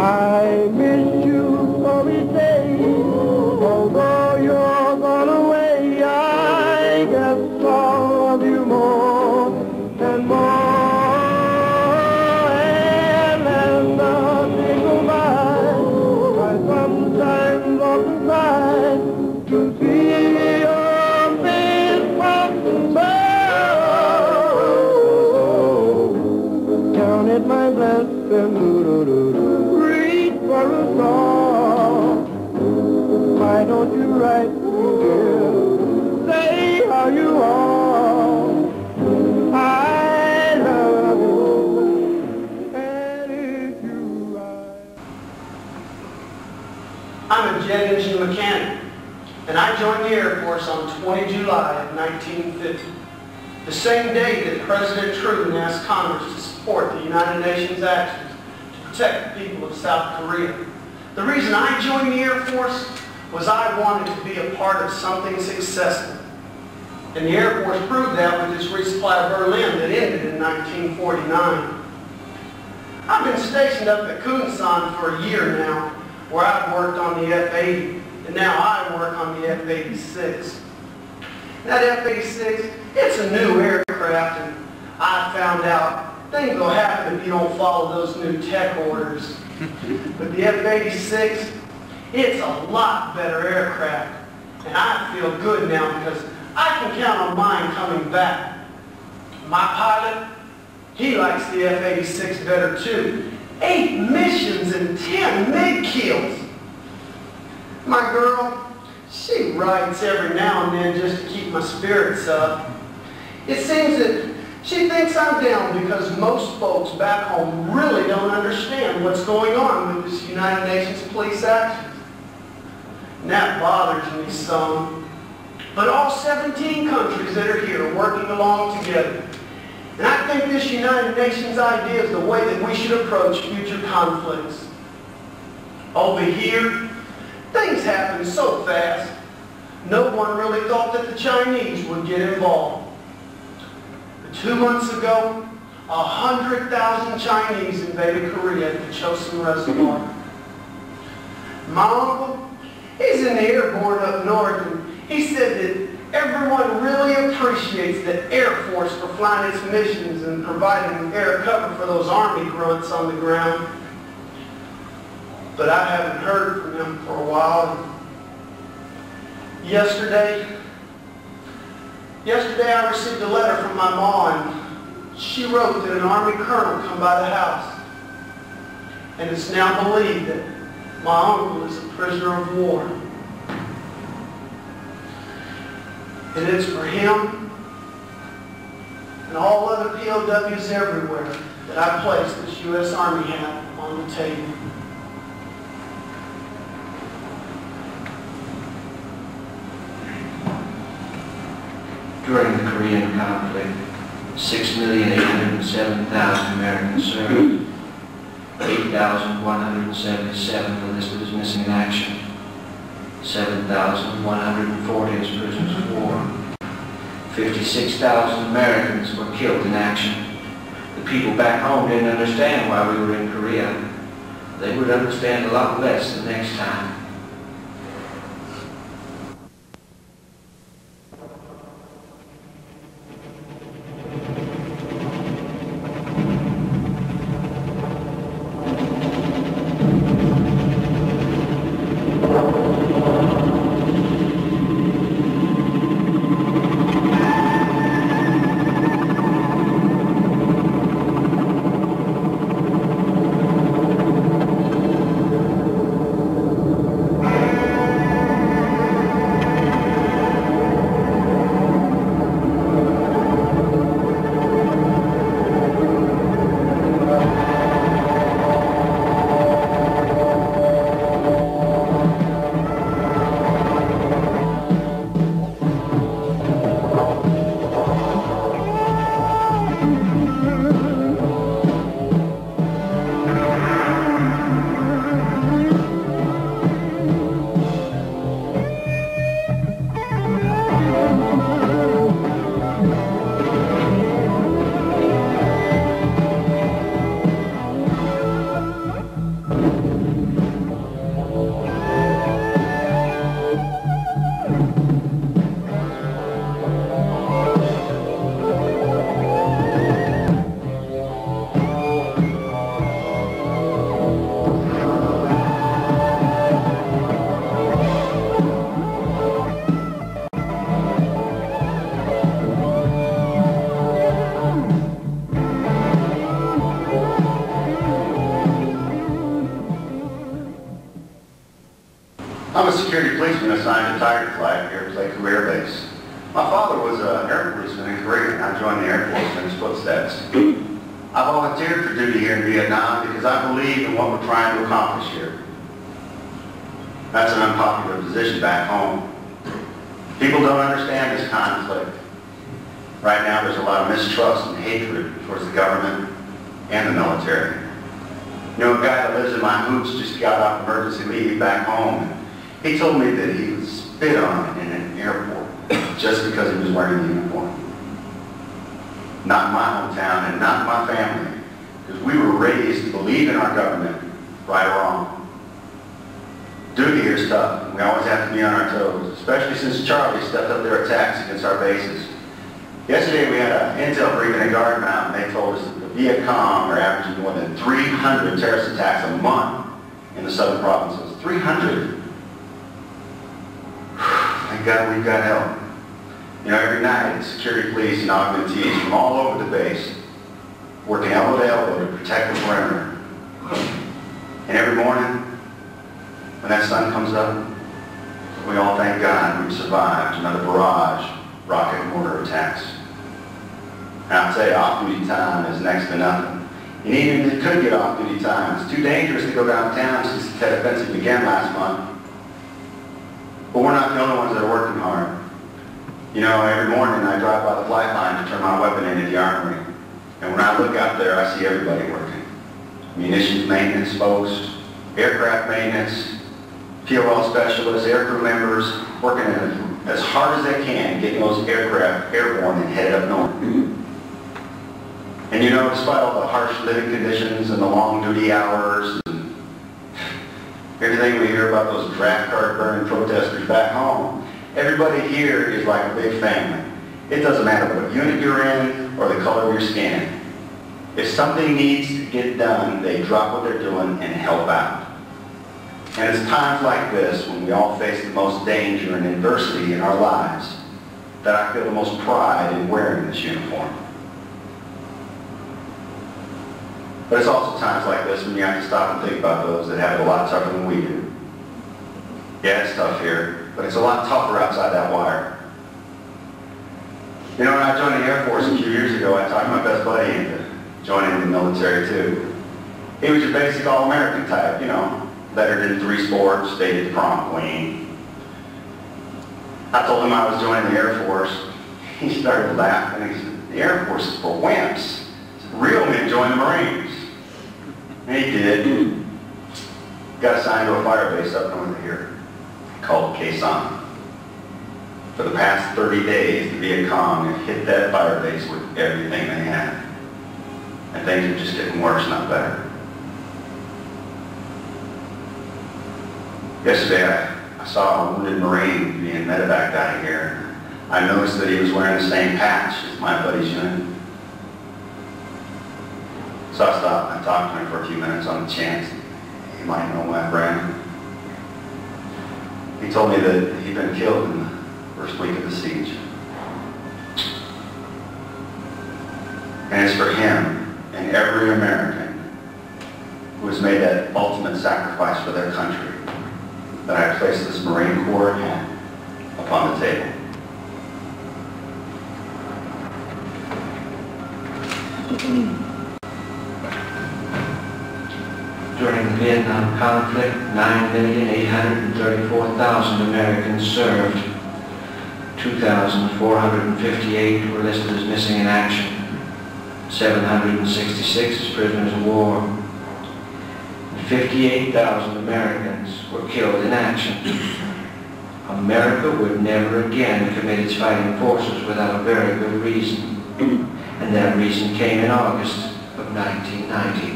I miss you so each day, although you're gone away, I guess I'll love you more and more. And as the day goes by, I sometimes often sigh to see your face once more. Counted my blessings, for a song. Why don't you write me, say how you are? I love you, and if you are. I'm a jet engine mechanic, and I joined the Air Force on 20 July of 1950, the same day that President Truman asked Congress to support the United Nations actions protect the people of South Korea. The reason I joined the Air Force was I wanted to be a part of something successful. And the Air Force proved that with its resupply of Berlin that ended in 1949. I've been stationed up at Kunsan for a year now, where I've worked on the F-80, and now I work on the F-86. That F-86, it's a new aircraft, and I found out things will happen if you don't follow those new tech orders. But the F-86, it's a lot better aircraft. And I feel good now because I can count on mine coming back. My pilot, he likes the F-86 better too. 8 missions and 10 MiG kills. My girl, she writes every now and then just to keep my spirits up. It seems that she thinks I'm down because most folks back home really don't understand what's going on with this United Nations police action. And that bothers me some. But all 17 countries that are here are working along together. And I think this United Nations idea is the way that we should approach future conflicts. Over here, things happen so fast. No one really thought that the Chinese would get involved. 2 months ago, 100,000 Chinese invaded Korea at the Chosin Reservoir. My uncle, he's in the airborne up north, and he said that everyone really appreciates the Air Force for flying its missions and providing air cover for those Army grunts on the ground. But I haven't heard from him for a while. Yesterday I received a letter from my mom, and she wrote that an Army colonel come by the house. And it's now believed that my uncle is a prisoner of war. And it's for him and all other POWs everywhere that I place this U.S. Army hat on the table. During the Korean conflict, 6,807,000 Americans served. 8,177 were listed as missing in action. 7,140 as prisoners of war. 56,000 Americans were killed in action. The people back home didn't understand why we were in Korea. They would understand a lot less the next time. I'm a security policeman assigned to Tiger Flight here at Lake Air Base. My father was an air policeman in Korea, and I joined the Air Force in his footsteps. I volunteered for duty here in Vietnam because I believe in what we're trying to accomplish here. That's an unpopular position back home. People don't understand this conflict. Right now there's a lot of mistrust and hatred towards the government and the military. You know, a guy that lives in my hoops just got off emergency leave back home. He told me that he was spit on in an airport just because he was wearing a uniform. Not in my hometown and not in my family, because we were raised to believe in our government, right or wrong. Duty here is tough. We always have to be on our toes, especially since Charlie stepped up their attacks against our bases. Yesterday we had an intel briefing at Guard Mountain. They told us that the Viet Cong are averaging more than 300 terrorist attacks a month in the southern provinces. 300. Thank God we've got help. You know, every night the security police and augmentees from all over the base working elbow to elbow to protect the perimeter. And every morning, when that sun comes up, we all thank God we've survived another barrage of rocket and mortar attacks. And I'll tell you, off-duty time is next to nothing. And even if it could get off-duty time, it's too dangerous to go downtown since the Tet Offensive began last month. But we're not the only ones that are working hard. You know, every morning I drive by the flight line to turn my weapon into the armory. And when I look out there, I see everybody working. Munitions maintenance folks, aircraft maintenance, POL specialists, aircrew members, working as hard as they can, getting those aircraft airborne and headed up north. And you know, despite all the harsh living conditions and the long duty hours and everything we hear about those draft card burning protesters back home, everybody here is like a big family. It doesn't matter what unit you're in or the color of your skin. If something needs to get done, they drop what they're doing and help out. And it's times like this, when we all face the most danger and adversity in our lives, that I feel the most pride in wearing this uniform. But it's also times like this when you have to stop and think about those that have it a lot tougher than we do. Yeah, it's tough here, but it's a lot tougher outside that wire. You know, when I joined the Air Force a few years ago, I talked my best buddy into joining the military too. He was your basic all-American type, you know, lettered in 3 sports, dated the prom queen. I told him I was joining the Air Force. He started laughing. He said, "The Air Force is for wimps. Real men join the Marines." And he did. Got assigned to a fire base up north of here called Kisling. For the past 30 days, the Viet Cong have hit that fire base with everything they had. And things are just getting worse, not better. Yesterday, I saw a wounded Marine being medevaced out of here. I noticed that he was wearing the same patch as my buddy's unit. So I stopped and I talked to him for a few minutes on the chance he might know my friend. He told me that he'd been killed in the first week of the siege. And it's for him and every American who has made that ultimate sacrifice for their country that I place this Marine Corps hat upon the table. During the Vietnam conflict, 9,834,000 Americans served. 2,458 were listed as missing in action. 766 as prisoners of war. And 58,000 Americans were killed in action. America would never again commit its fighting forces without a very good reason. And that reason came in August of 1990.